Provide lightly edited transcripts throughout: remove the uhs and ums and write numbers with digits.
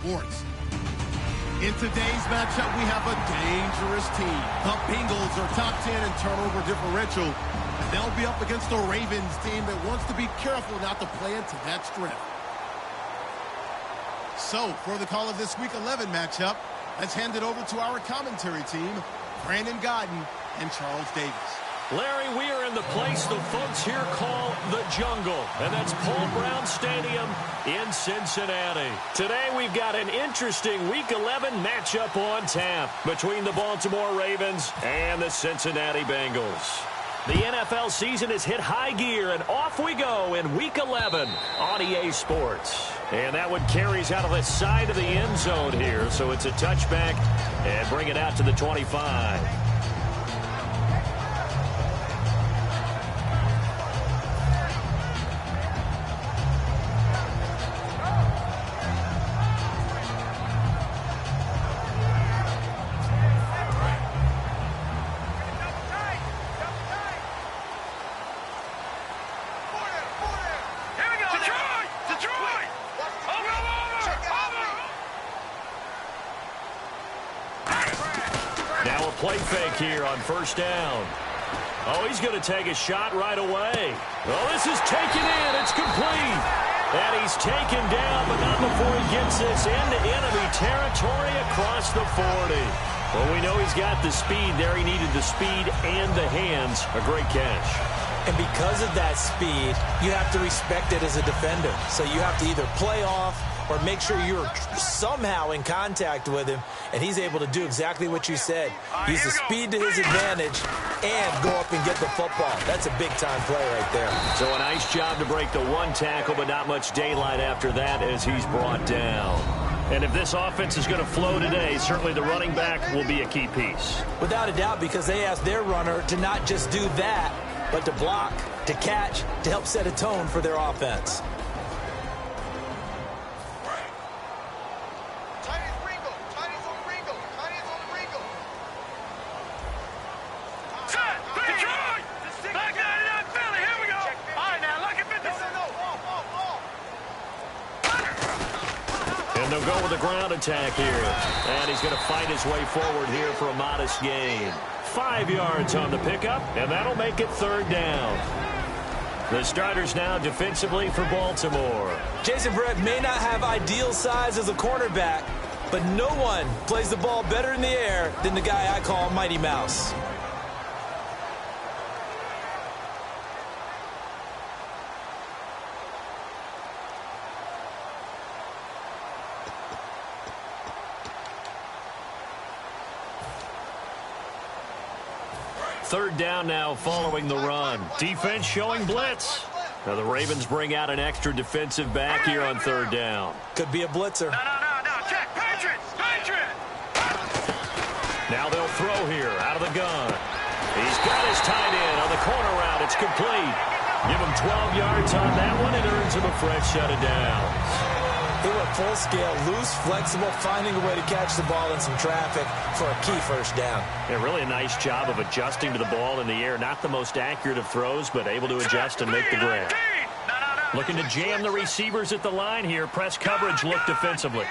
Sports. In today's matchup, we have a dangerous team. The Bengals are top 10 in turnover differential, and they'll be up against the Ravens team that wants to be careful not to play into that strength. So, for the call of this Week 11 matchup, let's hand it over to our commentary team, Brandon Godden and Charles Davis. Larry, we are in the place the folks here call the Jungle, and that's Paul Brown Stadium in Cincinnati. Today we've got an interesting Week 11 matchup on tap between the Baltimore Ravens and the Cincinnati Bengals. The NFL season has hit high gear, and off we go in Week 11 on EA Sports. And that one carries out of the side of the end zone here, so it's a touchback and bring it out to the 25. Play fake here on first down. Oh, he's going to take a shot right away. Oh, this is taken in. It's complete. And he's taken down, but not before he gets this into enemy territory across the 40. Well, we know he's got the speed there. He needed the speed and the hands. A great catch. And because of that speed, you have to respect it as a defender. So you have to either play off or make sure you're somehow in contact with him, and he's able to do exactly what you said. Use the speed to his advantage and go up and get the football. That's a big-time play right there. So a nice job to break the one tackle, but not much daylight after that as he's brought down. And if this offense is going to flow today, certainly the running back will be a key piece. Without a doubt, because they asked their runner to not just do that, but to block, to catch, to help set a tone for their offense. And they'll go with a ground attack here. And he's going to fight his way forward here for a modest gain. 5 yards on the pickup, and that'll make it third down. The starters now defensively for Baltimore. Jason Verrett may not have ideal size as a cornerback, but no one plays the ball better in the air than the guy I call Mighty Mouse. Third down now following the run. Defense showing blitz. Now the Ravens bring out an extra defensive back here on third down. Could be a blitzer. No. Check. Patriot. Now they'll throw here out of the gun. He's got his tight end on the corner route. It's complete. Give him 12 yards on that one. It earns him a fresh set of downs. They went full scale, loose, flexible, finding a way to catch the ball in some traffic for a key first down. Yeah, really a nice job of adjusting to the ball in the air. Not the most accurate of throws, but able to adjust and make the grab. Looking to jam the receivers at the line here. Press coverage look defensively.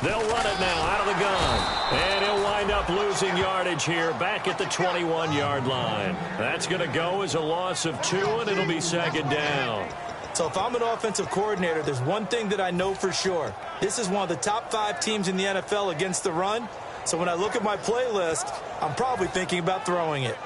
They'll run it now out of the gun. And he'll wind up losing yardage here back at the 21-yard line. That's going to go as a loss of 2, and it'll be second down. So if I'm an offensive coordinator, there's one thing that I know for sure. This is one of the top 5 teams in the NFL against the run. So when I look at my playlist, I'm probably thinking about throwing it.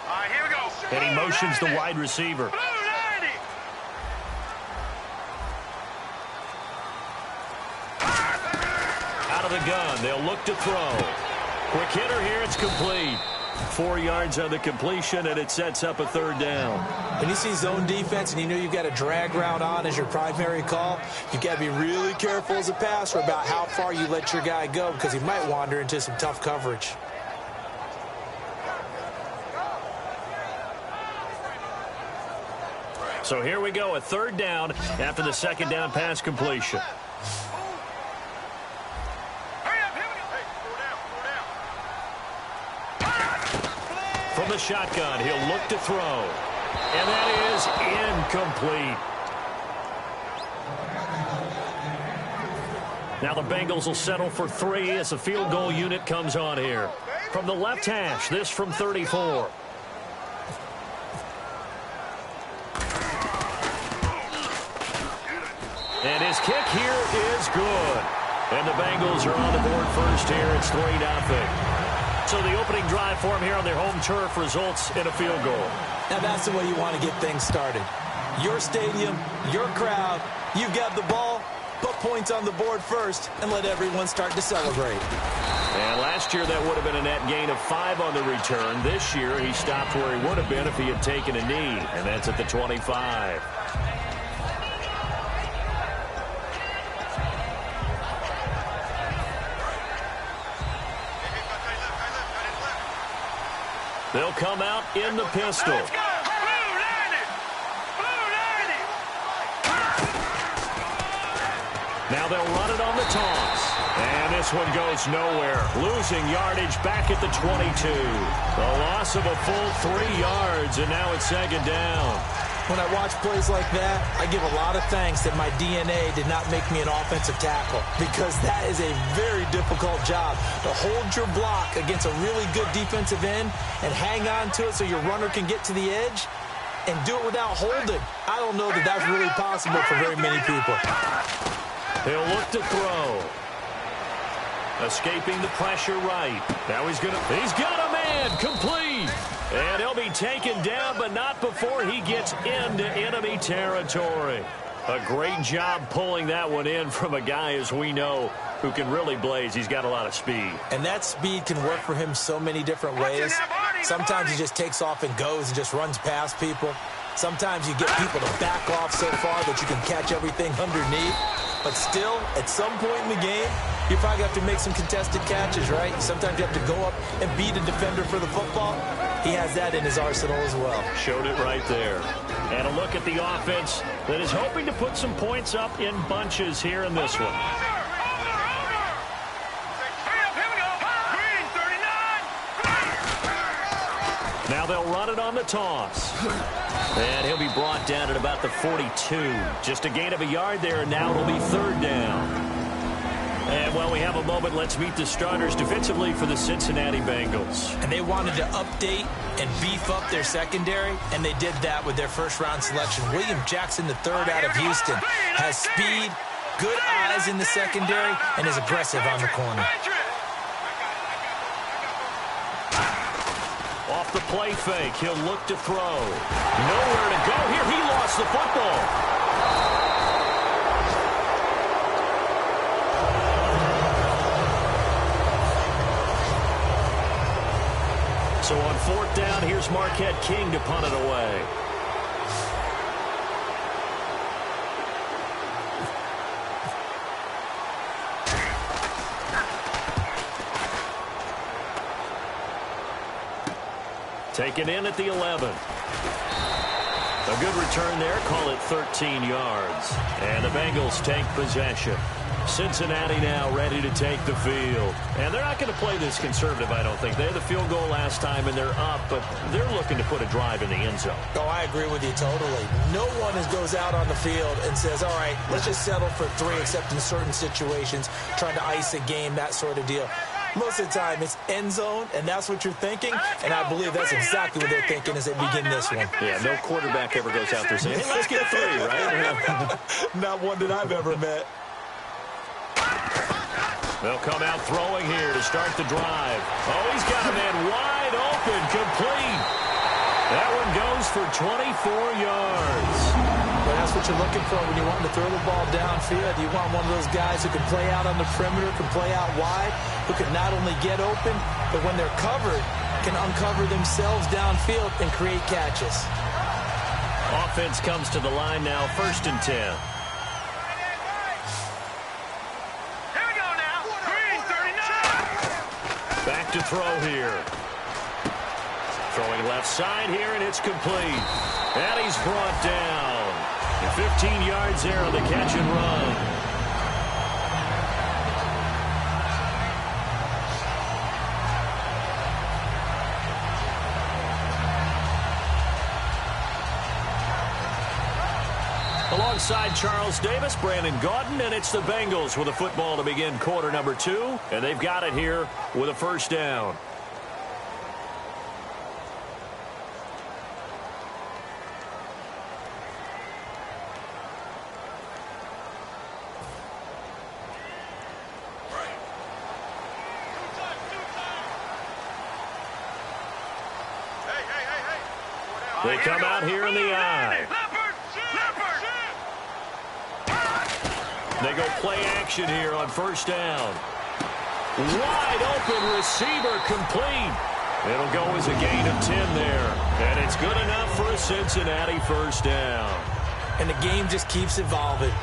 All right, here we go. And he motions the wide receiver. Out of the gun, they'll look to throw. Quick hitter here, it's complete. 4 yards on the completion, and it sets up a third down. When you see zone defense and you know you've got a drag route on as your primary call, you've got to be really careful as a passer about how far you let your guy go because he might wander into some tough coverage. So here we go, a third down after the second down pass completion. from the shotgun. He'll look to throw. And that is incomplete. Now the Bengals will settle for 3 as the field goal unit comes on here. From the left hash, this from 34. And his kick here is good. And the Bengals are on the board first here. It's 3-0. So the opening drive for him here on their home turf results in a field goal. Now that's the way you want to get things started. Your stadium, your crowd, you got the ball, put points on the board first, and let everyone start to celebrate. And last year that would have been a net gain of 5 on the return. This year he stopped where he would have been if he had taken a knee, and that's at the 25. They'll come out in the pistol. Let's go! Blue 90! Blue 90! Now they'll run it on the toss. And this one goes nowhere. Losing yardage back at the 22. The loss of a full 3 yards, and now it's second down. When I watch plays like that, I give a lot of thanks that my DNA did not make me an offensive tackle, because that is a very difficult job to hold your block against a really good defensive end and hang on to it so your runner can get to the edge and do it without holding. I don't know that that's really possible for very many people. He'll look to throw. Escaping the pressure right. Now he's got a man complete. And he'll be taken down, but not before he gets into enemy territory. A great job pulling that one in from a guy, as we know, who can really blaze. He's got a lot of speed. And that speed can work for him so many different ways. Sometimes he just takes off and goes and just runs past people. Sometimes you get people to back off so far that you can catch everything underneath. But still, at some point in the game, you probably have to make some contested catches, right? Sometimes you have to go up and beat a defender for the football. He has that in his arsenal as well. Showed it right there. And a look at the offense that is hoping to put some points up in bunches here in this one. Now they'll run it on the toss. And he'll be brought down at about the 42. Just a gain of a yard there, and now it'll be third down. And while we have a moment, let's meet the starters defensively for the Cincinnati Bengals. And they wanted to update and beef up their secondary, and they did that with their first-round selection. William Jackson III out of Houston has speed, good eyes in the secondary, and is aggressive on the corner. Off the play fake, he'll look to throw. Nowhere to go here. He lost the football. So on fourth down, here's Marquette King to punt it away. Taken in at the 11. A good return there. Call it 13 yards. And the Bengals take possession. Cincinnati now ready to take the field. And they're not going to play this conservative, I don't think. They had the field goal last time, and they're up, but they're looking to put a drive in the end zone. Oh, I agree with you totally. No one goes out on the field and says, all right, let's just settle for 3, except in certain situations, trying to ice a game, that sort of deal. Most of the time, it's end zone, and that's what you're thinking, and I believe that's exactly what they're thinking as they begin this one. Yeah, no quarterback ever goes out there saying, hey, let's get 3, right? Not one that I've ever met. They'll come out throwing here to start the drive. Oh, he's got a man wide open, complete. That one goes for 24 yards. Well, that's what you're looking for when you want to throw the ball downfield. You want one of those guys who can play out on the perimeter, can play out wide, who can not only get open, but when they're covered, can uncover themselves downfield and create catches. Offense comes to the line now, 1st and 10. Back to throw here. Throwing left side here, and it's complete. And he's brought down. 15 yards there on the catch and run. Alongside Charles Davis, Brandon Gaudin, and it's the Bengals with a football to begin quarter number 2, and they've got it here with a first down. They come out here in the eye. They go play action here on first down. Wide open receiver complete. It'll go as a gain of 10 there. And it's good enough for a Cincinnati first down. And the game just keeps evolving.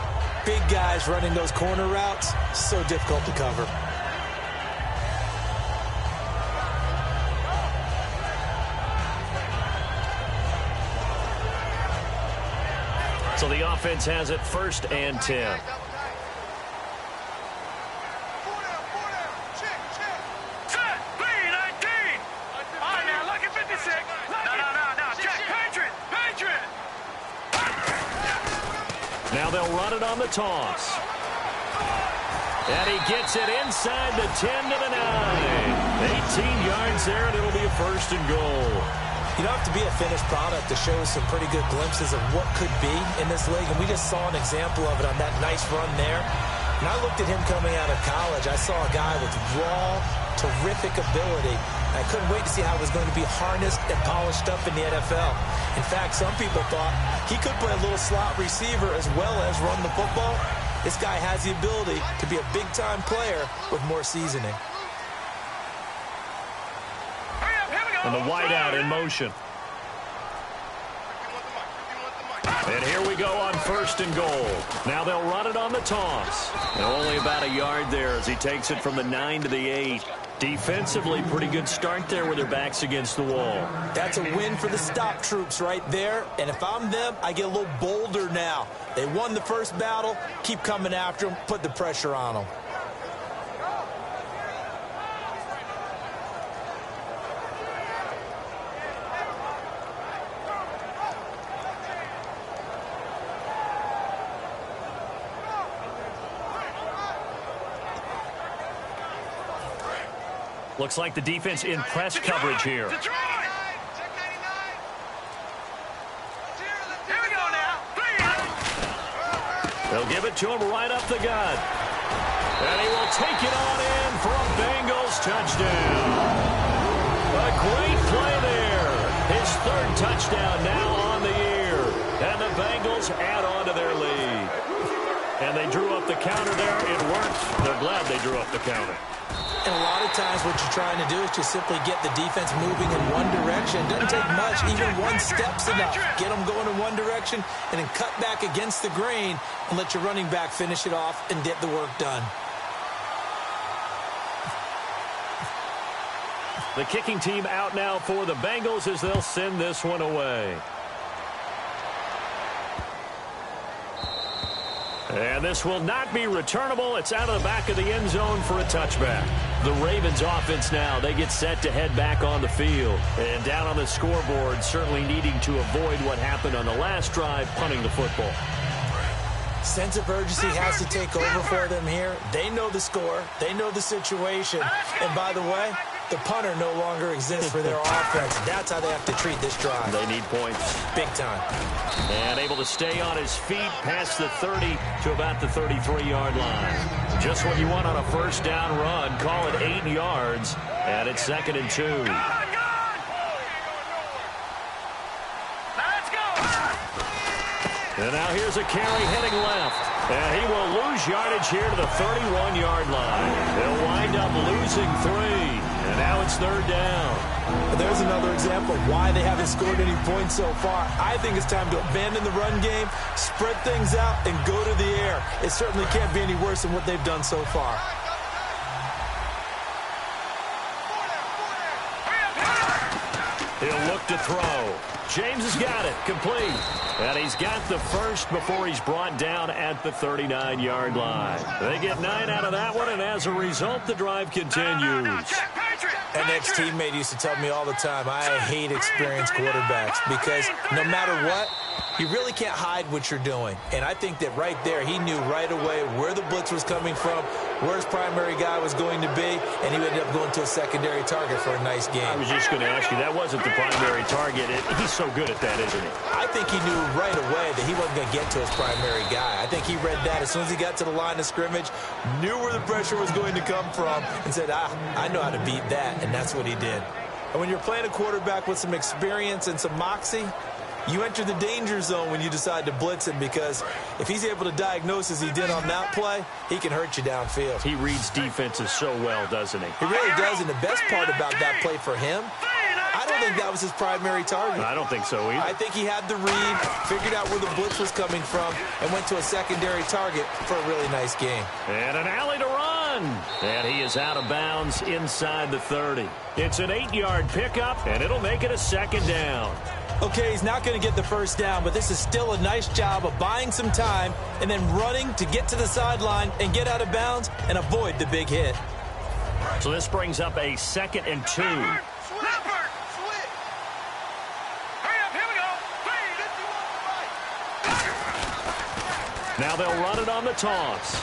Big guys running those corner routes, so difficult to cover. So the offense has it first and 10. Now they'll run it on the toss. And he gets it inside the 10 to the 9. 18 yards there, and it'll be a first and goal. You don't have to be a finished product to show some pretty good glimpses of what could be in this league, and we just saw an example of it on that nice run there. When I looked at him coming out of college, I saw a guy with raw, terrific ability. I couldn't wait to see how it was going to be harnessed and polished up in the NFL. In fact, some people thought he could play a little slot receiver as well as run the football. This guy has the ability to be a big-time player with more seasoning. And the wideout in motion. And here we go on first and goal. Now they'll run it on the toss. And only about a yard there as he takes it from the 9 to the 8. Defensively, pretty good start there with their backs against the wall. That's a win for the stop troops right there. And if I'm them, I get a little bolder now. They won the first battle. Keep coming after them. Put the pressure on them. Looks like the defense in press coverage here. They'll give it to him right up the gut. And he will take it on in for a Bengals touchdown. A great play there. His third touchdown now on the year. And the Bengals add on to their lead. And they drew up the counter there. It worked. They're glad they drew up the counter. And a lot of times what you're trying to do is just simply get the defense moving in one direction. It doesn't take much. Even one step's enough. Get them going in one direction and then cut back against the grain and let your running back finish it off and get the work done. The kicking team out now for the Bengals as they'll send this one away. And this will not be returnable. It's out of the back of the end zone for a touchback. The Ravens offense now, they get set to head back on the field. And down on the scoreboard, certainly needing to avoid what happened on the last drive, punting the football. Sense of urgency has to take over for them here. They know the score. They know the situation. And by the way, the punter no longer exists for their offense. That's how they have to treat this drive. They need points. Big time. And able to stay on his feet past the 30 to about the 33-yard line. Just what you want on a first down run. Call it 8 yards. And it's 2nd and 2. And now here's a carry heading left. And he will lose yardage here to the 31-yard line. They'll wind up losing 3. And now it's 3rd down. There's another example of why they haven't scored any points so far. I think it's time to abandon the run game, spread things out, and go to the air. It certainly can't be any worse than what they've done so far. He'll look to throw. James has got it. Complete. And he's got the first before he's brought down at the 39-yard line. They get 9 out of that one, and as a result, the drive continues. An ex-teammate used to tell me all the time, I hate experienced quarterbacks because no matter what, you really can't hide what you're doing. And I think that right there, he knew right away where the blitz was coming from, where his primary guy was going to be, and he ended up going to a secondary target for a nice game. I was just going to ask you, that wasn't the primary target. He's so good at that, isn't he? I think he knew right away that he wasn't going to get to his primary guy. I think he read that as soon as he got to the line of scrimmage, knew where the pressure was going to come from, and said, I know how to beat that, and that's what he did. And when you're playing a quarterback with some experience and some moxie, you enter the danger zone when you decide to blitz him, because if he's able to diagnose as he did on that play, he can hurt you downfield. He reads defenses so well, doesn't he? He really does, and the best part about that play for him, I don't think that was his primary target. I don't think so either. I think he had the read, figured out where the blitz was coming from, and went to a secondary target for a really nice game. And an alley to run. And he is out of bounds inside the 30. It's an 8-yard pickup, and it'll make it a second down. Okay, he's not going to get the first down, but this is still a nice job of buying some time and then running to get to the sideline and get out of bounds and avoid the big hit. So this brings up a 2nd and 2. Now they'll run it on the toss.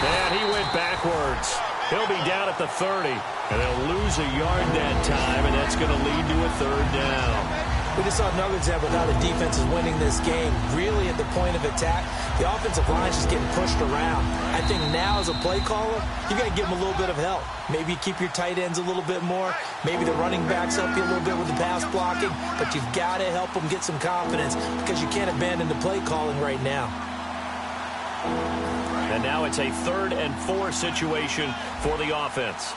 And he went backwards. He'll be down at the 30, and they'll lose a yard that time, and that's going to lead to a 3rd down. We just saw another example of how the defense is winning this game. Really at the point of attack, the offensive line is just getting pushed around. I think now as a play caller, you got to give them a little bit of help. Maybe you keep your tight ends a little bit more. Maybe the running backs help you a little bit with the pass blocking. But you've got to help them get some confidence because you can't abandon the play calling right now. And now it's a 3rd and 4 situation for the offense.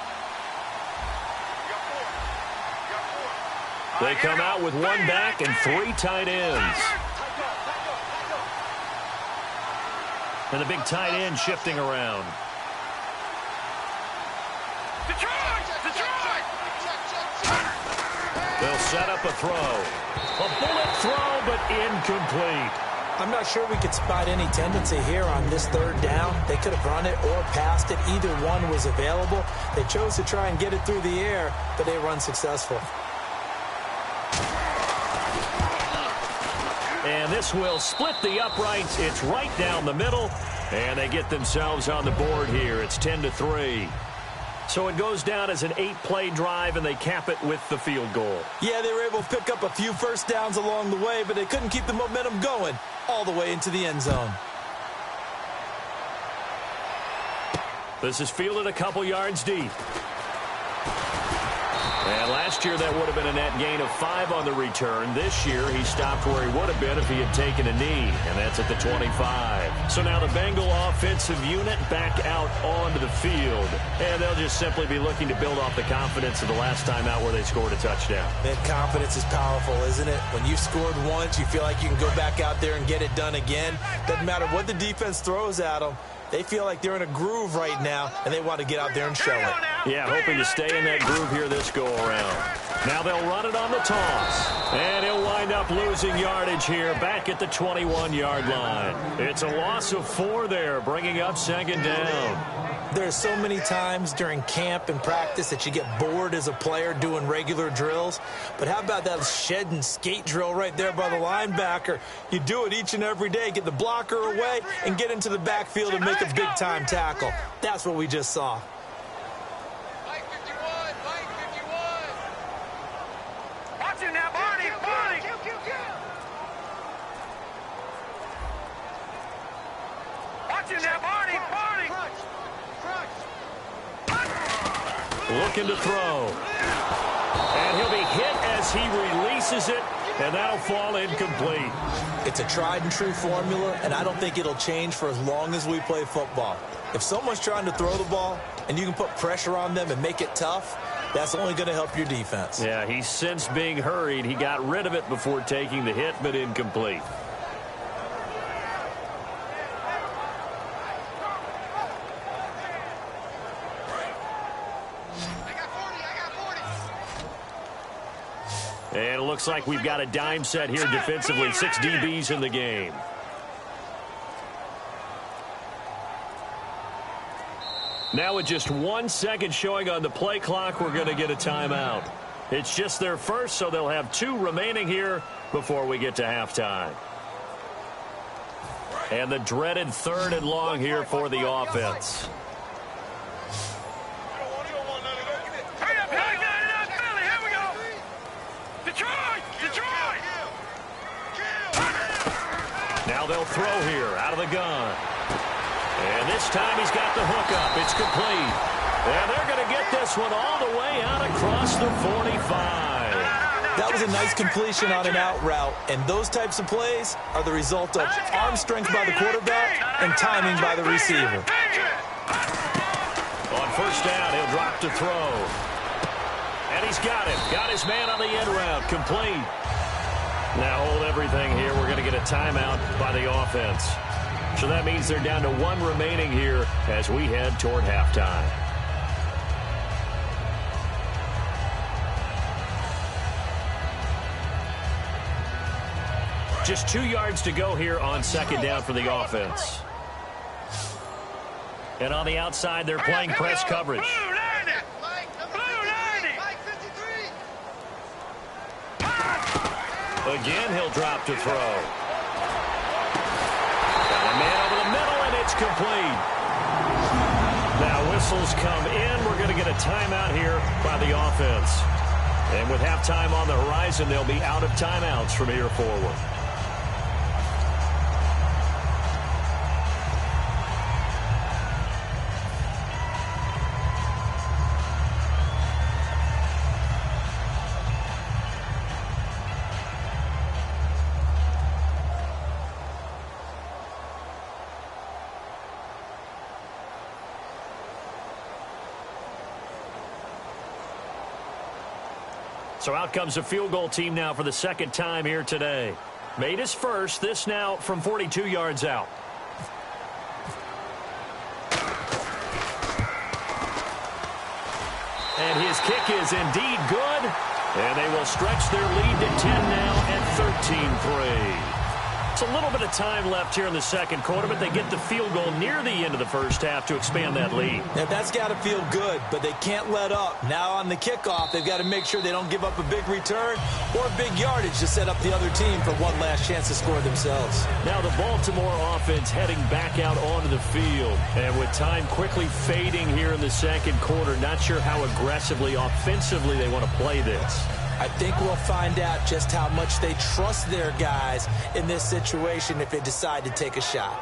They come out with 1 back and 3 tight ends. And the big tight end shifting around. They'll set up a throw. A bullet throw, but incomplete. I'm not sure we could spot any tendency here on this 3rd down. They could have run it or passed it. Either one was available. They chose to try and get it through the air, but they were unsuccessful. And this will split the uprights. It's right down the middle. And they get themselves on the board here. It's 10-3. So it goes down as an 8-play drive, and they cap it with the field goal. Yeah, they were able to pick up a few first downs along the way, but they couldn't keep the momentum going all the way into the end zone. This is fielded a couple yards deep. And last year, that would have been a net gain of 5 on the return. This year, he stopped where he would have been if he had taken a knee, and that's at the 25. So now the Bengal offensive unit back out onto the field, and they'll just simply be looking to build off the confidence of the last time out where they scored a touchdown. That confidence is powerful, isn't it? When you've scored once, you feel like you can go back out there and get it done again. Doesn't matter what the defense throws at them. They feel like they're in a groove right now, and they want to get out there and show it. Yeah, hoping to stay in that groove here this go-around. Now they'll run it on the toss. And he'll wind up losing yardage here back at the 21-yard line. It's a loss of 4 there, bringing up 2nd down. There's so many times during camp and practice that you get bored as a player doing regular drills. But how about that shed and skate drill right there by the linebacker? You do it each and every day. Get the blocker away and get into the backfield and make a big-time tackle. That's what we just saw. Mike 51, Mike 51. Watch him now, Barney, Barney. Watch him now, Barney, Barney. Looking to throw. And he'll be hit as he releases it, and that'll fall incomplete. It's a tried-and-true formula, and I don't think it'll change for as long as we play football. If someone's trying to throw the ball and you can put pressure on them and make it tough, that's only going to help your defense. Yeah, he's since being hurried. He got rid of it before taking the hit, but incomplete. And it looks like we've got a dime set here defensively. 6 DBs in the game. Now with just 1 second showing on the play clock, we're going to get a timeout. It's just their first, so they'll have 2 remaining here before we get to halftime. And the dreaded 3rd and long here for the offense. Now they'll throw here out of the gun. And this time he's got the hook up. It's complete. And they're going to get this one all the way out across the 45. That was a nice completion on an out route. And those types of plays are the result of arm strength by the quarterback and timing by the receiver. On first down, he'll drop to throw. And he's got it. Got his man on the end route. Complete. Now hold everything here. We're going to get a timeout by the offense. So that means they're down to 1 remaining here as we head toward halftime. Just 2 yards to go here on second down for the offense. And on the outside, they're playing press coverage. Again, he'll drop to throw. Got a man over the middle, and it's complete. Now whistles come in. We're going to get a timeout here by the offense. And with halftime on the horizon, they'll be out of timeouts from here forward. So out comes a field goal team now for the second time here today. Made his first. This now from 42 yards out. And his kick is indeed good. And they will stretch their lead to 10 now at 13-3. It's a little bit of time left here in the second quarter, but they get the field goal near the end of the first half to expand that lead. Now that's got to feel good, but they can't let up. Now on the kickoff, they've got to make sure they don't give up a big return or a big yardage to set up the other team for one last chance to score themselves. Now the Baltimore offense heading back out onto the field. And with time quickly fading here in the second quarter, not sure how aggressively, offensively they want to play this. I think we'll find out just how much they trust their guys in this situation if they decide to take a shot.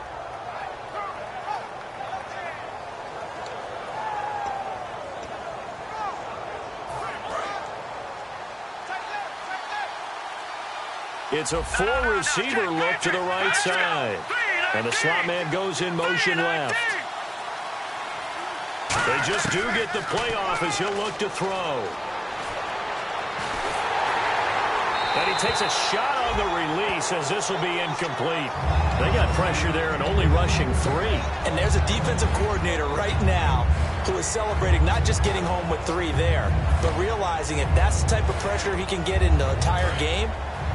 It's a full receiver look to the right side. And the slot man goes in motion left. They just do get the play off as he'll look to throw. And he takes a shot on the release as this will be incomplete. They got pressure there and only rushing 3. And there's a defensive coordinator right now who is celebrating not just getting home with 3 there, but realizing if that's the type of pressure he can get in the entire game,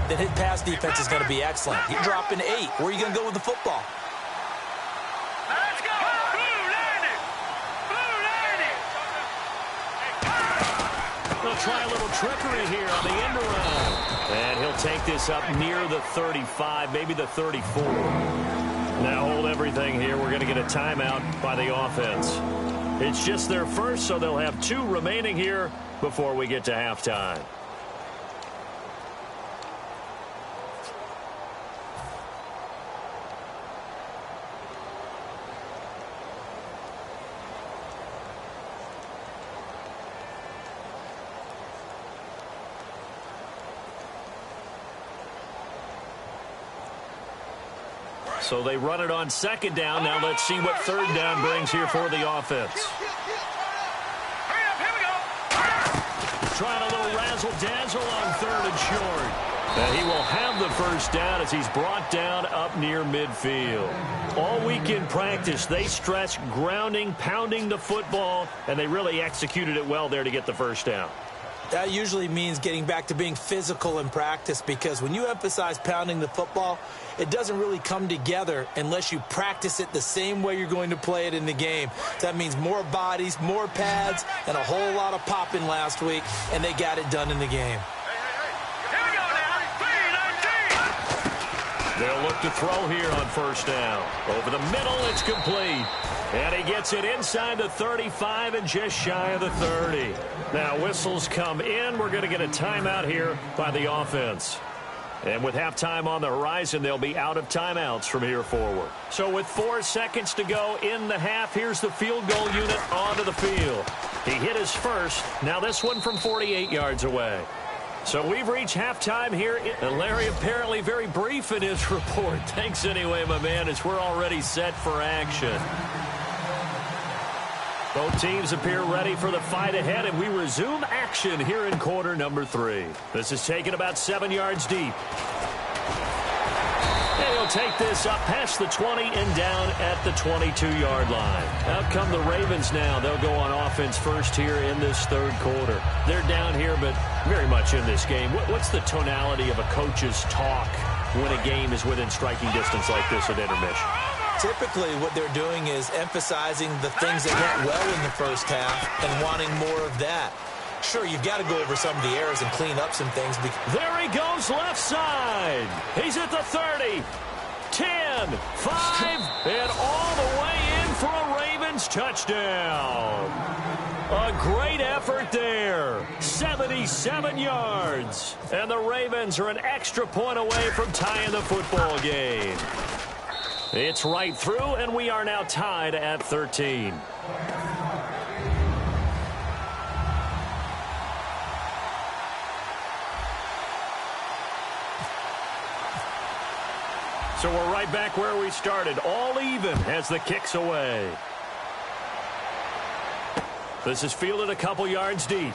then his pass defense is going to be excellent. You're dropping 8. Where are you going to go with the football? Let's go! Blue landing! Blue landing! They'll try a little trickery here on the end around. And he'll take this up near the 35, maybe the 34. Now hold everything here. We're going to get a timeout by the offense. It's just their first, so they'll have 2 remaining here before we get to halftime. So they run it on second down. Now let's see what third down brings here for the offense. Hurry up, here we go! Trying a little razzle-dazzle on third and short. And he will have the first down as he's brought down up near midfield. All week in practice, they stressed grounding, pounding the football, and they really executed it well there to get the first down. That usually means getting back to being physical in practice, because when you emphasize pounding the football, it doesn't really come together unless you practice it the same way you're going to play it in the game. That means more bodies, more pads, and a whole lot of popping last week, and they got it done in the game. Here we go now. 3-19. They'll look to throw here on first down. Over the middle, it's complete. And he gets it inside the 35 and just shy of the 30. Now, whistles come in. We're going to get a timeout here by the offense. And with halftime on the horizon, they'll be out of timeouts from here forward. So with 4 seconds to go in the half, here's the field goal unit onto the field. He hit his first. Now this one from 48 yards away. So we've reached halftime here. And Larry apparently very brief in his report. Thanks anyway, my man, as we're already set for action. Both teams appear ready for the fight ahead, and we resume action here in quarter number 3. This is taken about 7 yards deep. And he'll take this up past the 20 and down at the 22-yard line. Out come the Ravens now. They'll go on offense first here in this third quarter. They're down here, but very much in this game. What's the tonality of a coach's talk when a game is within striking distance like this at intermission? Typically, what they're doing is emphasizing the things that went well in the first half and wanting more of that. Sure, you've got to go over some of the errors and clean up some things. There he goes left side. He's at the 30, 10, 5, and all the way in for a Ravens touchdown. A great effort there. 77 yards. And the Ravens are an extra point away from tying the football game. It's right through, and we are now tied at 13. So we're right back where we started, all even as the kick's away. This is fielded a couple yards deep.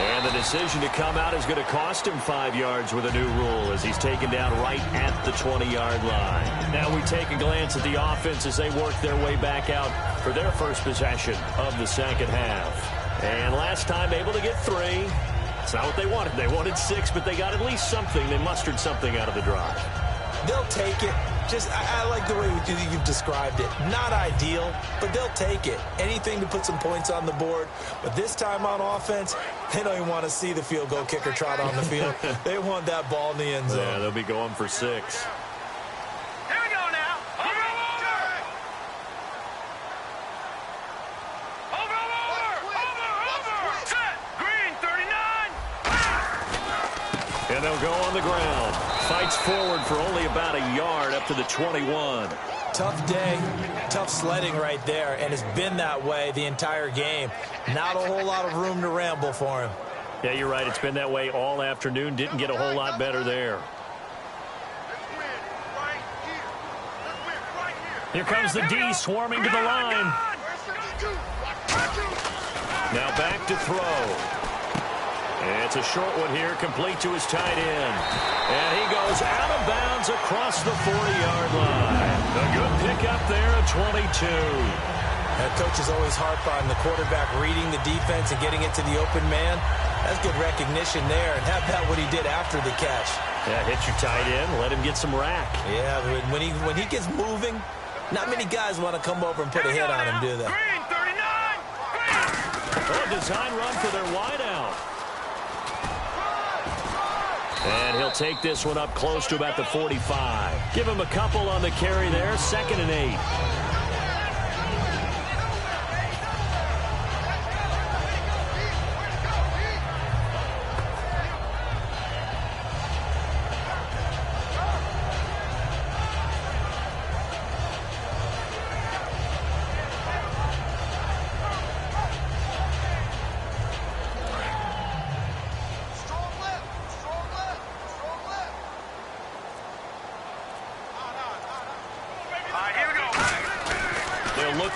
And the decision to come out is going to cost him 5 yards with a new rule as he's taken down right at the 20-yard line. Now we take a glance at the offense as they work their way back out for their first possession of the second half. And last time able to get 3. It's not what they wanted. They wanted 6, but they got at least something. They mustered something out of the drive. They'll take it. I like the way you've described it. Not ideal, but they'll take it. Anything to put some points on the board. But this time on offense, they don't even want to see the field goal kicker trot on the field. They want that ball in the end zone. Yeah, they'll be going for 6. Here we go now. Over. Set. Green, 39. And they'll go on the ground. Fights forward for only about a yard up to the 21. Tough day, tough sledding right there, and it's been that way the entire game. Not a whole lot of room to ramble for him. Yeah, you're right. It's been that way all afternoon. Didn't get a whole lot better there. Here comes the D swarming to the line. Now back to throw. It's a short one here, complete to his tight end. And he goes out of bounds across the 40-yard line. A good pickup there at 22. That coach is always harp on the quarterback reading the defense and getting it to the open man. That's good recognition there. And how about what he did after the catch? Yeah, hit your tight end, let him get some rack. Yeah, when he gets moving, not many guys want to come over and put a hit on him, do they? Green, 39. A design run for their wideout. And he'll take this one up close to about the 45. Give him a couple on the carry there. 2nd and 8.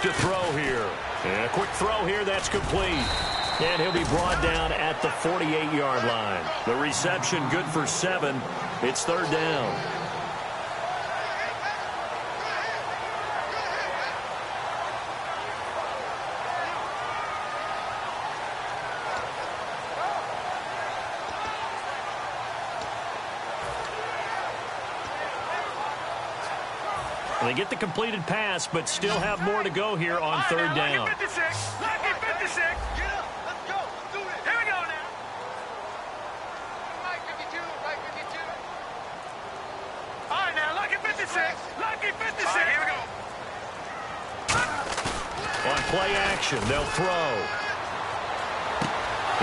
To throw here. And a quick throw here, that's complete. And he'll be brought down at the 48-yard line. The reception good for 7. It's 3rd down. They get the completed pass, but still have more to go here on third down. Lucky 56. Lucky 56. Get up. Let's go. Let's do this. Here we go now. Mike 52. Mike 52. All right, now, lucky 56. Lucky 56. All right, here we go. On play action, they'll throw.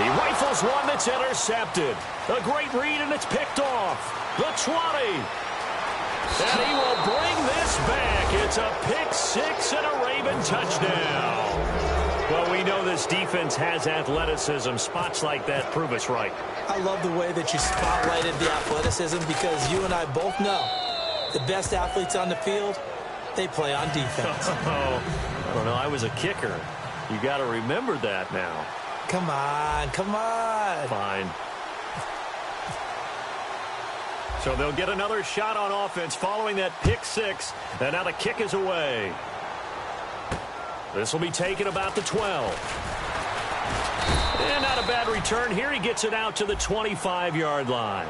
He rifles one that's intercepted. A great read, and it's picked off. The 20. And he will bring this back. It's a pick six and a Raven touchdown. Well, we know this defense has athleticism. Spots like that prove us right. I love the way that you spotlighted the athleticism because you and I both know the best athletes on the field, they play on defense. I don't know. I was a kicker. You got to remember that now. Come on, come on. Fine. So they'll get another shot on offense following that pick six. And now the kick is away. This will be taken about the 12. And not a bad return here. He gets it out to the 25-yard line.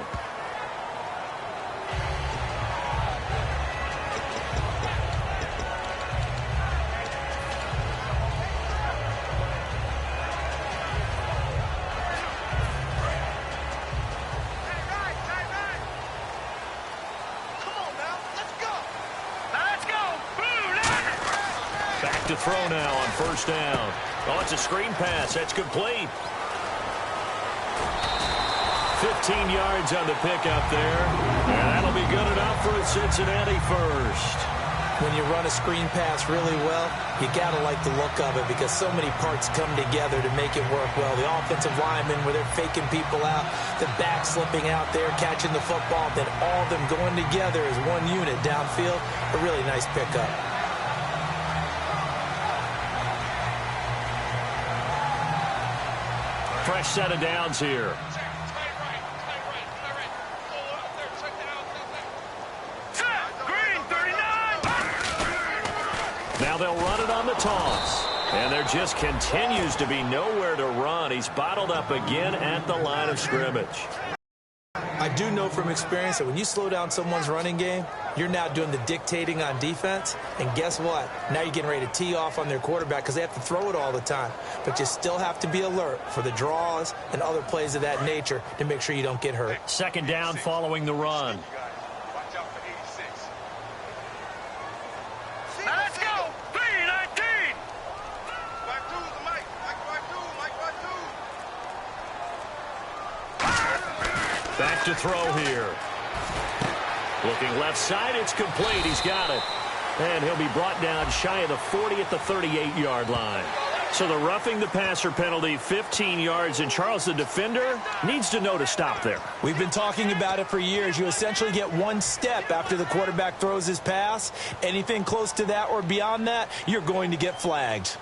To throw now on first down. Oh, it's a screen pass. That's complete. 15 yards on the pickup there. And that'll be good enough for a Cincinnati first. When you run a screen pass really well, you got to like the look of it because so many parts come together to make it work well. The offensive linemen where they're faking people out, the back slipping out there, catching the football, then all of them going together as one unit downfield. A really nice pickup. Fresh set of downs here. Green 39. Now they'll run it on the toss. And there just continues to be nowhere to run. He's bottled up again at the line of scrimmage. I do know from experience that when you slow down someone's running game, you're now doing the dictating on defense. And guess what? Now you're getting ready to tee off on their quarterback because they have to throw it all the time. But you still have to be alert for the draws and other plays of that nature to make sure you don't get hurt. Second down following the run. Watch out for 86. Now let's go. 319. Mike 2 the Mike. Mike 2. Back to throw here. Looking left side, it's complete. He's got it. And he'll be brought down shy of the 40 at the 38-yard line. So the roughing the passer penalty, 15 yards, and Charles, the defender, needs to know to stop there. We've been talking about it for years. You essentially get one step after the quarterback throws his pass. Anything close to that or beyond that, you're going to get flagged.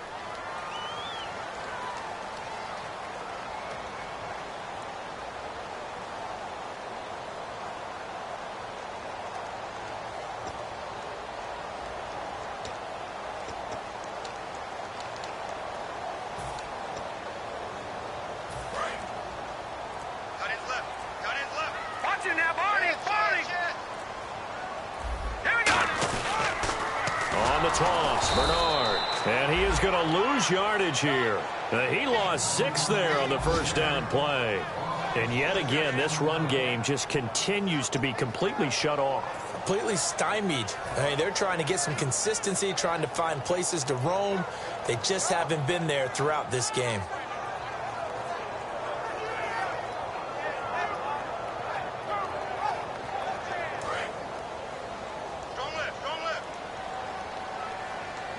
Toss, Bernard. And he is going to lose yardage here. He lost 6 there on the first down play. And yet again, this run game just continues to be completely shut off. Completely stymied. I mean, they're trying to get some consistency, trying to find places to roam. They just haven't been there throughout this game.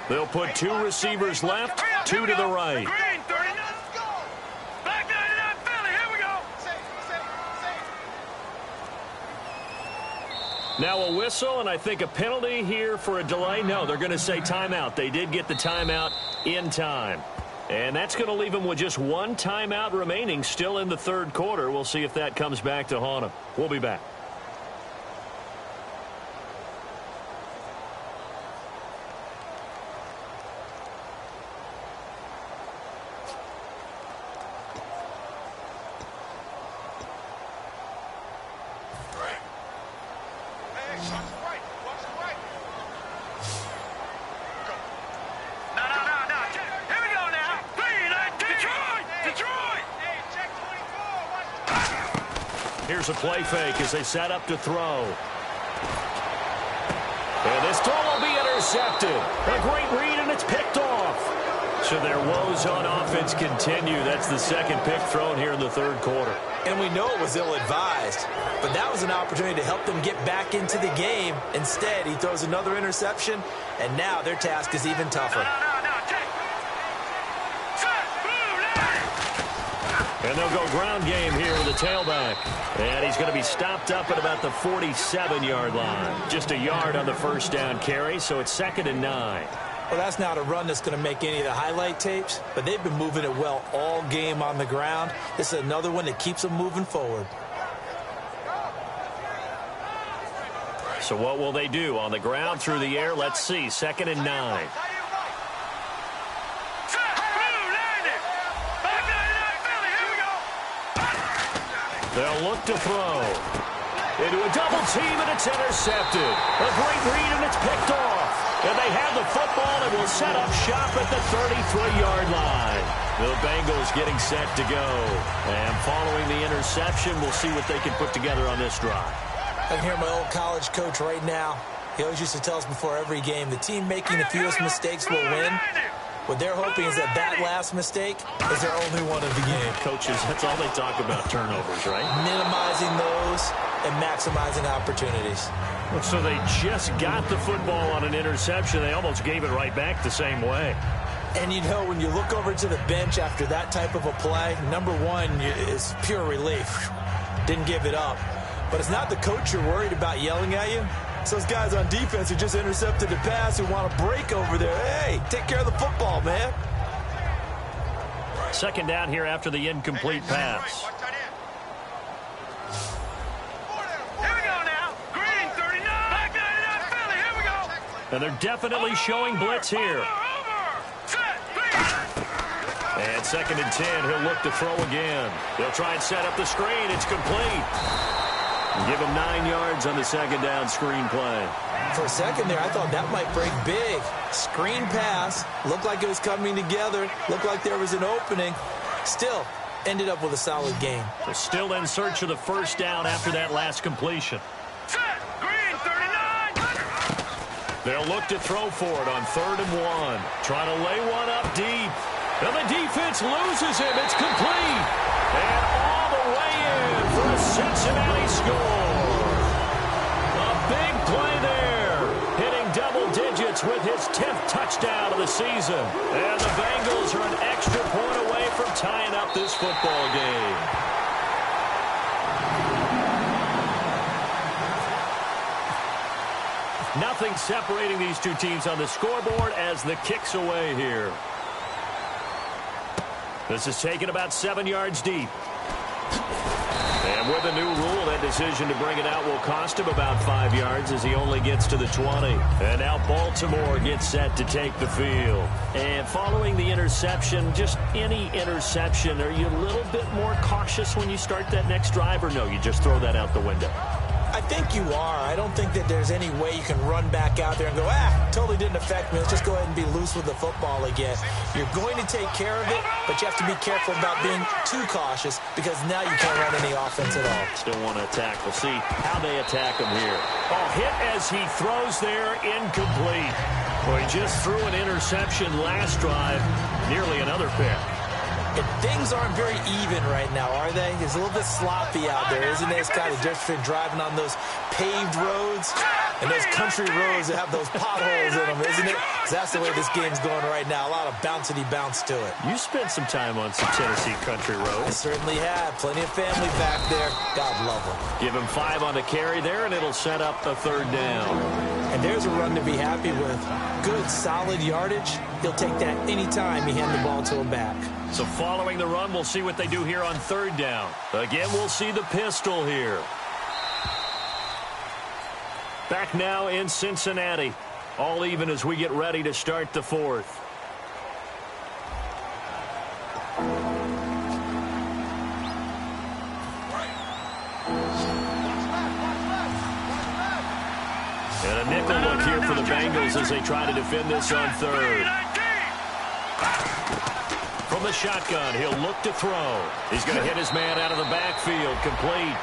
They'll put 2 receivers left, 2 to the right. Green 39. Black 99 Philly. Here we go. Now a whistle, and I think a penalty here for a delay. No, they're going to say timeout. They did get the timeout in time. And that's going to leave them with just 1 timeout remaining still in the third quarter. We'll see if that comes back to haunt them. We'll be back. Here's a play fake as they set up to throw. And this throw will be intercepted. A great read, and it's picked off. So their woes on offense continue. That's the second pick thrown here in the third quarter. And we know it was ill-advised, but that was an opportunity to help them get back into the game. Instead, he throws another interception, and now their task is even tougher. And they'll go ground game here with the tailback. And he's going to be stopped up at about the 47-yard line. Just a yard on the first down carry, so it's 2nd and 9. Well, that's not a run that's going to make any of the highlight tapes, but they've been moving it well all game on the ground. This is another one that keeps them moving forward. So what will they do? On the ground, through the air, let's see. 2nd and 9. They'll look to throw. Into a double team, and it's intercepted. A great read, and it's picked off. And they have the football and will set up shop at the 33-yard line. The Bengals getting set to go. And following the interception, we'll see what they can put together on this drive. I can hear my old college coach right now. He always used to tell us before every game, the team making the fewest mistakes will win. What they're hoping is that last mistake is their only one of the game. Coaches, that's all they talk about, turnovers, right? Minimizing those and maximizing opportunities. So they just got the football on an interception. They almost gave it right back the same way. And, you know, when you look over to the bench after that type of a play, number one is pure relief. Didn't give it up. But it's not the coach you're worried about yelling at you. It's those guys on defense who just intercepted the pass who want to break over there. Hey, take care of the football, man. 2nd down here after the incomplete pass. And they're definitely showing blitz here. And 2nd and 10, he'll look to throw again. They'll try and set up the screen. It's complete. Give him 9 yards on the 2nd down screen play. For a second there, I thought that might break big. Screen pass. Looked like it was coming together. Looked like there was an opening. Still, ended up with a solid game. They're still in search of the first down after that last completion. They'll look to throw for it on 3rd and 1. Trying to lay one up deep. And the defense loses him. It's complete. And all the way in for a Cincinnati score. A big play there. Hitting double digits with his 10th touchdown of the season. And the Bengals are an extra point away from tying up this football game. Nothing separating these two teams on the scoreboard as the kick's away here. This is taken about 7 yards deep. And with a new rule, that decision to bring it out will cost him about 5 yards as he only gets to the 20. And now Baltimore gets set to take the field. And following the interception, just any interception, are you a little bit more cautious when you start that next drive, or no, you just throw that out the window? I think you are. I don't think that there's any way you can run back out there and go, totally didn't affect me. Let's just go ahead and be loose with the football again. You're going to take care of it, but you have to be careful about being too cautious because now you can't run any offense at all. Still want to attack. We'll see how they attack him here. Oh, hit as he throws there, incomplete. Well, he just threw an interception last drive, nearly another pick. And things aren't very even right now, are they? It's a little bit sloppy out there, isn't it? It's kind of different between driving on those paved roads and those country roads that have those potholes in them, isn't it? So that's the way this game's going right now. A lot of bouncy bounce to it. You spent some time on some Tennessee country roads. I certainly have. Plenty of family back there. God love them. Give him 5 on the carry there, and it'll set up the 3rd down. And there's a run to be happy with. Good, solid yardage. He'll take that any time you hand the ball to him back. So following the run, we'll see what they do here on 3rd down. Again, we'll see the pistol here. Back now in Cincinnati. All even as we get ready to start the 4th. And a nickel look here for the Bengals as they try to defend this on 3rd. From the shotgun, he'll look to throw. He's going to hit his man out of the backfield, complete.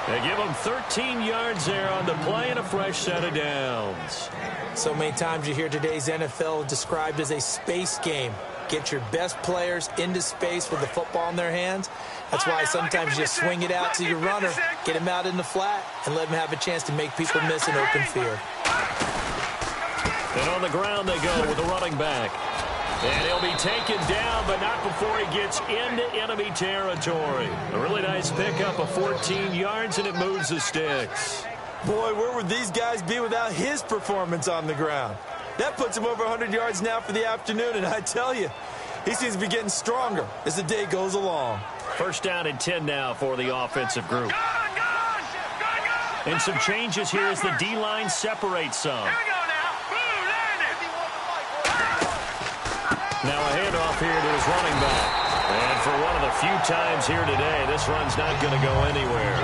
They give him 13 yards there on the play and a fresh set of downs. So many times you hear today's NFL described as a space game. Get your best players into space with the football in their hands. That's why sometimes you just swing it out to your runner, get him out in the flat, and let him have a chance to make people miss an open field. And on the ground they go with the running back. And he'll be taken down, but not before he gets into enemy territory. A really nice pickup of 14 yards, and it moves the sticks. Boy, where would these guys be without his performance on the ground? That puts him over 100 yards now for the afternoon, and I tell you, he seems to be getting stronger as the day goes along. First down and 10 now for the offensive group. And some changes here as the D-line separates some. Now a handoff here to his running back. And for one of the few times here today, this run's not going to go anywhere.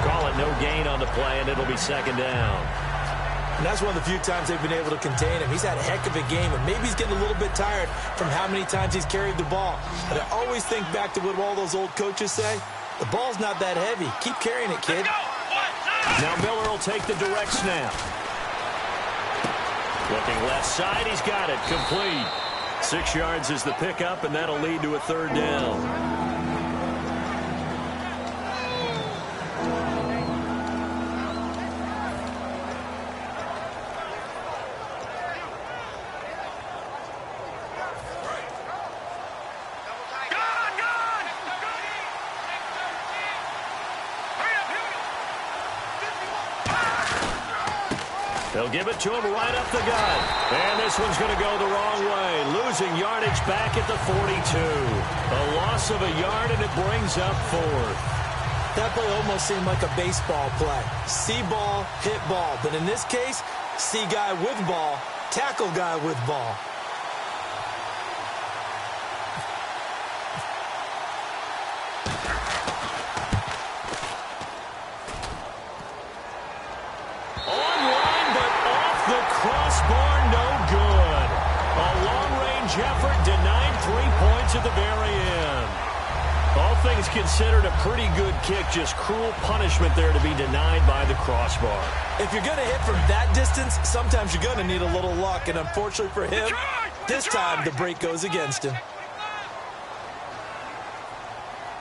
Call it no gain on the play, and it'll be second down. And that's one of the few times they've been able to contain him. He's had a heck of a game, and maybe he's getting a little bit tired from how many times he's carried the ball. But I always think back to what all those old coaches say. The ball's not that heavy. Keep carrying it, kid. Now Miller will take the direct snap. Looking left side, he's got it. Complete. 6 yards is the pickup, and that'll lead to a third down. They'll give it to him right up the gut. And this one's going to go the wrong way. Losing yardage back at the 42. A loss of a yard, and it brings up fourth. That play almost seemed like a baseball play. See ball, hit ball. But in this case, see guy with ball, tackle guy with ball. Crossbar, no good. A long-range effort denied 3 points at the very end. All things considered, a pretty good kick. Just cruel punishment there to be denied by the crossbar. If you're going to hit from that distance, sometimes you're going to need a little luck. And unfortunately for him, this time the break goes against him.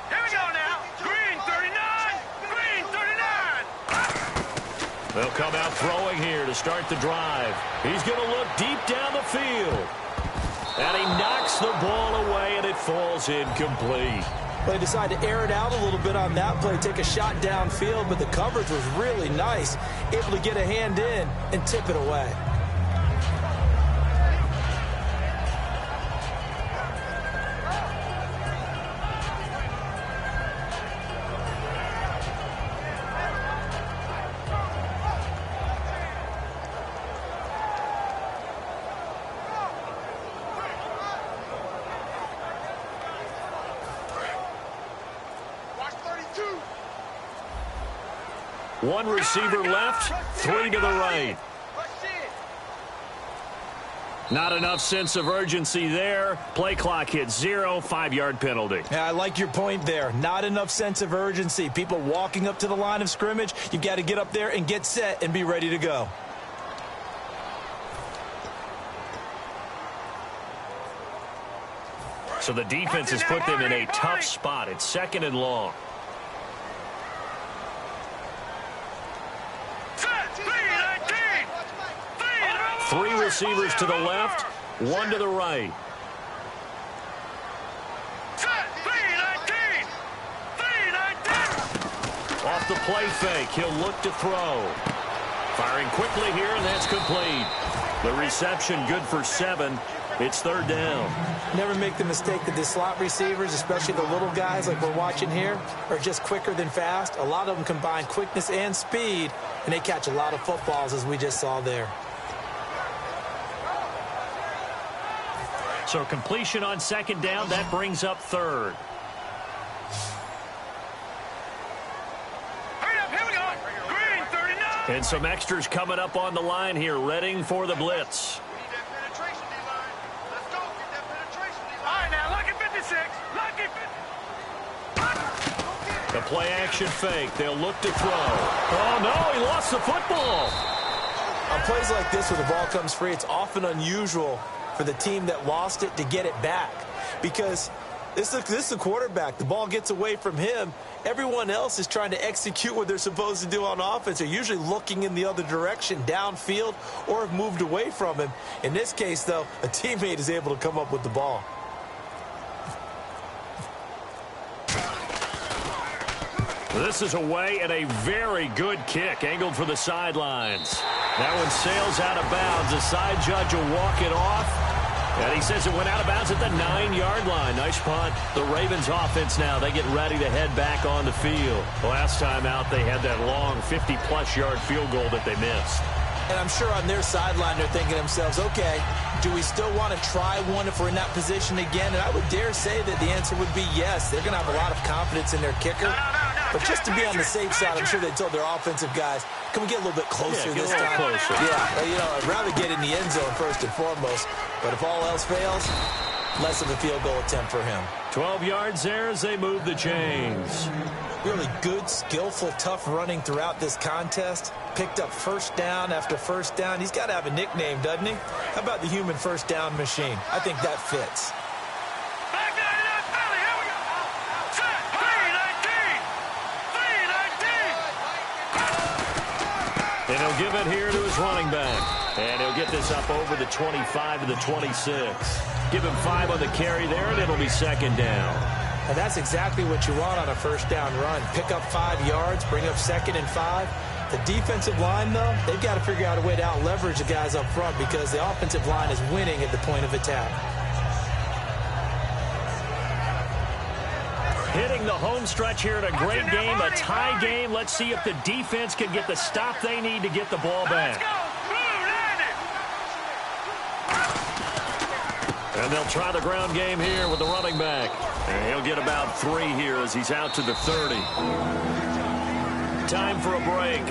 Here we go now. Green 39. Green 39. They'll come out throwing here to start the drive. He's going to look deep down the field. And he knocks the ball away, and it falls incomplete. Well, he decided to air it out a little bit on that play, take a shot downfield, but the coverage was really nice. Able to get a hand in and tip it away. One receiver left, 3 to the right. Not enough sense of urgency there. Play clock hits 0, 5-yard penalty. Yeah, I like your point there. Not enough sense of urgency. People walking up to the line of scrimmage, you've got to get up there and get set and be ready to go. So the defense has put them in a tough spot. It's 2nd and long. Three receivers to the left, 1 to the right. Off the play fake, he'll look to throw. Firing quickly here, and that's complete. The reception good for 7. It's 3rd down. Never make the mistake that the slot receivers, especially the little guys like we're watching here, are just quicker than fast. A lot of them combine quickness and speed, and they catch a lot of footballs, as we just saw there. So completion on 2nd down, that brings up 3rd. Here we go. Green 39. And some extras coming up on the line here, readying for the blitz. We need that penetration, D-line. Let's go. Get that penetration, D-line. All right, now, lucky 56. Lucky 50. The play action fake. They'll look to throw. Oh, no, he lost the football. On plays like this where the ball comes free, it's often unusual for the team that lost it to get it back because this is the quarterback. The ball gets away from him. Everyone else is trying to execute what they're supposed to do on offense. They're usually looking in the other direction, downfield, or have moved away from him. In this case, though, a teammate is able to come up with the ball. This is away and a very good kick, angled for the sidelines. That one sails out of bounds. The side judge will walk it off. And he says it went out of bounds at the 9-yard line. Nice punt. The Ravens offense now, they get ready to head back on the field. Last time out, they had that long 50-plus yard field goal that they missed. And I'm sure on their sideline they're thinking to themselves, okay, do we still want to try one if we're in that position again? And I would dare say that the answer would be yes. They're going to have a lot of confidence in their kicker. But just to be on the safe side, I'm sure they told their offensive guys, can we get a little bit closer this time? Closer. Yeah, you know, I'd rather get in the end zone first and foremost. But if all else fails, less of a field goal attempt for him. 12 yards there as they move the chains. Really good, skillful, tough running throughout this contest. Picked up first down after first down. He's got to have a nickname, doesn't he? How about the human first down machine? I think that fits. Back down to that belly. Here we go. Set. 3-19. 3-19. And he'll give it here to his running back. And he'll get this up over the 25 to the 26. Give him 5 on the carry there, and it'll be second down. And that's exactly what you want on a first down run. Pick up 5 yards, bring up 2nd and 5. The defensive line, though, they've got to figure out a way to out-leverage the guys up front because the offensive line is winning at the point of attack. Hitting the home stretch here in a great game, a tie game. Let's see if the defense can get the stop they need to get the ball back. And they'll try the ground game here with the running back. And he'll get about 3 here as he's out to the 30. Time for a break.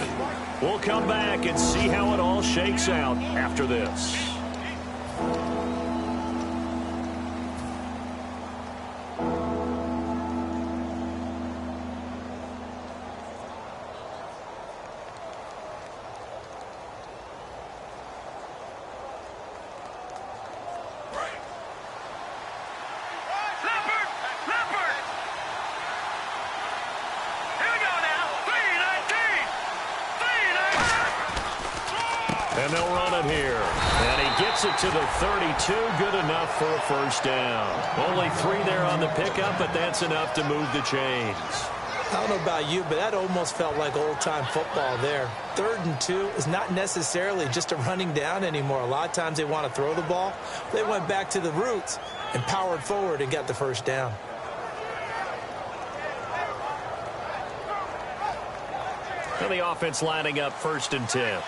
We'll come back and see how it all shakes out after this. And they'll run it here. And he gets it to the 32. Good enough for a first down. Only 3 there on the pickup, but that's enough to move the chains. I don't know about you, but that almost felt like old-time football there. 3rd and 2 is not necessarily just a running down anymore. A lot of times they want to throw the ball. They went back to the roots and powered forward and got the first down. And the offense lining up 1st and 10.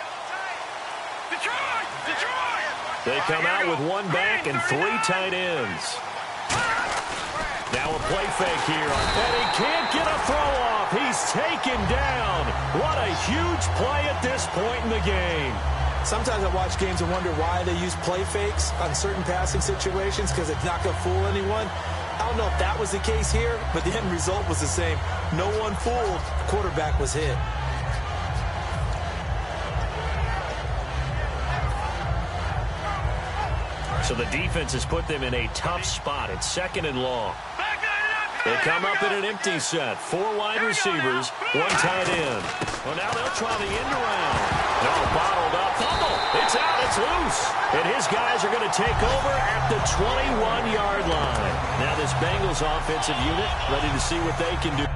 They come out with 1 back and 3 tight ends. Now a play fake here. And he can't get a throw off. He's taken down. What a huge play at this point in the game. Sometimes I watch games and wonder why they use play fakes on certain passing situations because it's not going to fool anyone. I don't know if that was the case here, but the end result was the same. No one fooled. The quarterback was hit. So the defense has put them in a tough spot. It's 2nd and long. They come up in an empty set. 4 wide receivers, 1 tight end. Well, now they'll try the end around. No, bottled up. Fumble. It's out. It's loose. And his guys are going to take over at the 21-yard line. Now this Bengals offensive unit ready to see what they can do.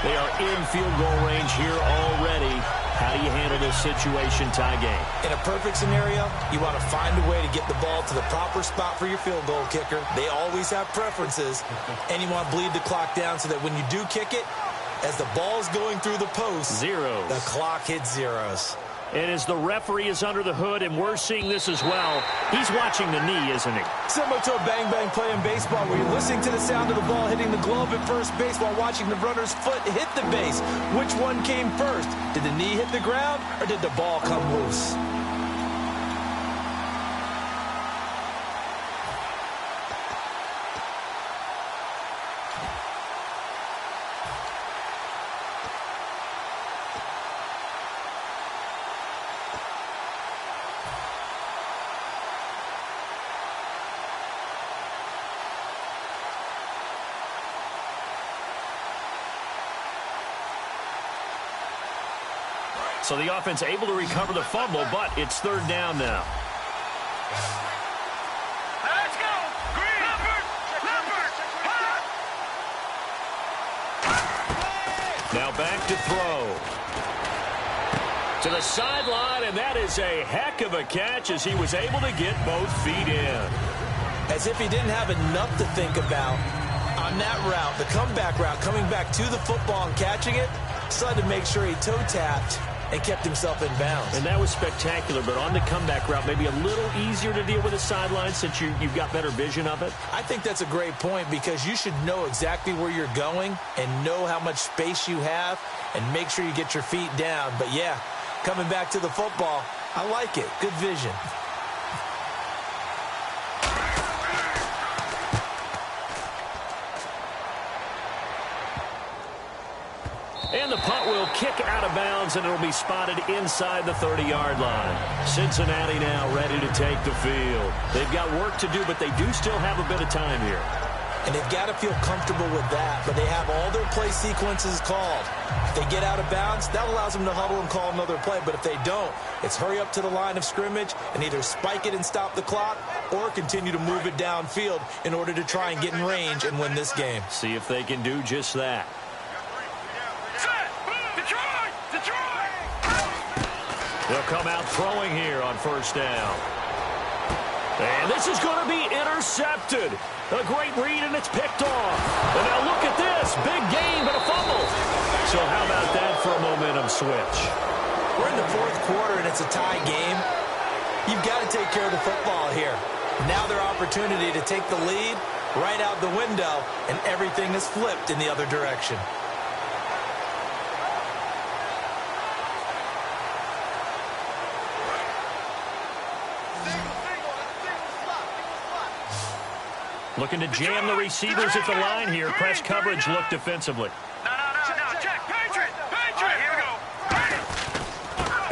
They are in field goal range here already. How do you handle this situation tie game? In a perfect scenario, you want to find a way to get the ball to the proper spot for your field goal kicker. They always have preferences. And you want to bleed the clock down so that when you do kick it, as the ball's going through the post, zeros. The clock hits zeros. And as the referee is under the hood, and we're seeing this as well, he's watching the knee, isn't he? Similar to a bang-bang play in baseball where you're listening to the sound of the ball hitting the glove at first base while watching the runner's foot hit the base. Which one came first? Did the knee hit the ground, or did the ball come loose? So the offense able to recover the fumble, but it's third down now. Let's go! Green! Leopard! Now back to throw. To the sideline, and that is a heck of a catch as he was able to get both feet in. As if he didn't have enough to think about on that route, the comeback route, coming back to the football and catching it, decided to make sure he toe-tapped and kept himself in bounds. And that was spectacular, but on the comeback route, maybe a little easier to deal with the sideline since you've got better vision of it. I think that's a great point because you should know exactly where you're going and know how much space you have and make sure you get your feet down. But, yeah, coming back to the football, I like it. Good vision. And the punt will kick out of bounds, and it'll be spotted inside the 30-yard line. Cincinnati now ready to take the field. They've got work to do, but they do still have a bit of time here. And they've got to feel comfortable with that, but they have all their play sequences called. If they get out of bounds, that allows them to huddle and call another play. But if they don't, it's hurry up to the line of scrimmage and either spike it and stop the clock or continue to move it downfield in order to try and get in range and win this game. See if they can do just that. They'll come out throwing here on first down. And this is going to be intercepted. A great read, and it's picked off. And now look at this. Big gain, but a fumble. So how about that for a momentum switch? We're in the fourth quarter, and it's a tie game. You've got to take care of the football here. Now their opportunity to take the lead right out the window, and everything is flipped in the other direction. Looking to jam the receivers at the line here. Press coverage look defensively. No. Check. Patriot. Here we go.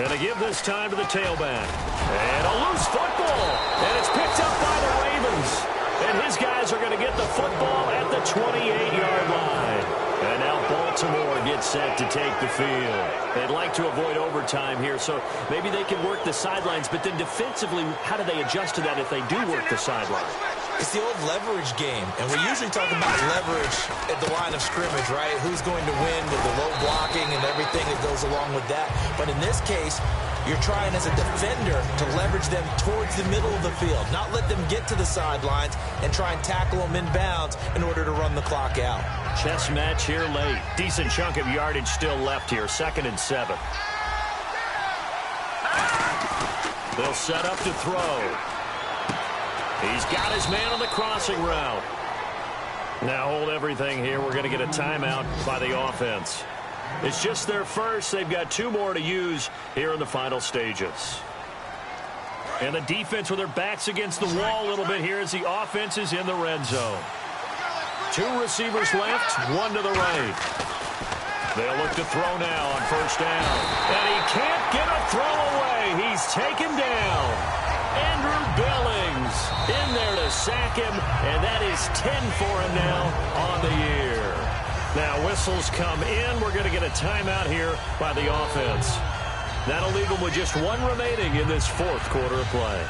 And they give this time to the tailback. And a loose football. And it's picked up by the Ravens. And his guys are going to get the football at the 28-yard line. And now Baltimore gets set to take the field. They'd like to avoid overtime here, so maybe they can work the sidelines. But then defensively, how do they adjust to that if they do work the sidelines? It's the old leverage game, and we usually talk about leverage at the line of scrimmage, right? Who's going to win with the low blocking and everything that goes along with that. But in this case, you're trying as a defender to leverage them towards the middle of the field, not let them get to the sidelines and try and tackle them in bounds in order to run the clock out. Chess match here late. Decent chunk of yardage still left here. 2nd and 7. They'll set up to throw. He's got his man on the crossing route. Now hold everything here. We're going to get a timeout by the offense. It's just their first. They've got 2 more to use here in the final stages. And the defense with their backs against the wall a little bit here as the offense is in the red zone. 2 receivers left, 1 to the right. They'll look to throw now on first down. And he can't get a throw away. He's taken down. Andrew Billings in there to sack him, and that is 10 for him now on the year. Now whistles come in. We're going to get a timeout here by the offense. That'll leave them with just 1 remaining in this 4th quarter of play.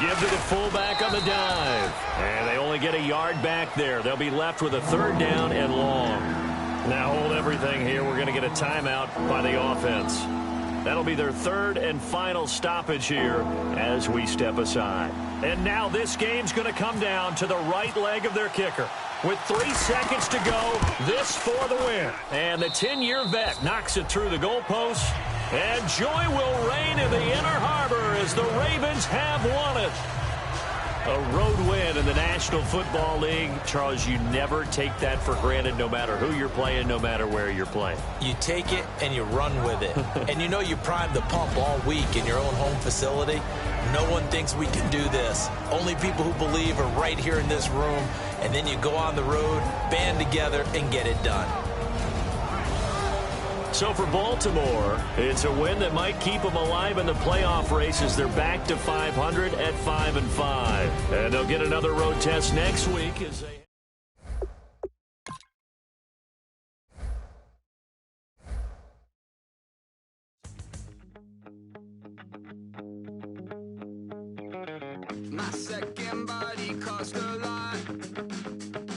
Give to the fullback on the dive. And they only get a yard back there. They'll be left with a 3rd down and long. Now hold everything here. We're going to get a timeout by the offense. That'll be their 3rd and final stoppage here as we step aside. And now this game's going to come down to the right leg of their kicker. With 3 seconds to go, this for the win. And the 10-year vet knocks it through the goalpost. And joy will reign in the Inner Harbor as the Ravens have won it. A road win in the National Football League. Charles, you never take that for granted no matter who you're playing, no matter where you're playing. You take it and you run with it. And you know you primed the pump all week in your own home facility. No one thinks we can do this. Only people who believe are right here in this room. And then you go on the road, band together, and get it done. So for Baltimore, it's a win that might keep them alive in the playoff race as they're back to 500 at 5-5. And they'll get another road test next week as they... My second body cost a lot.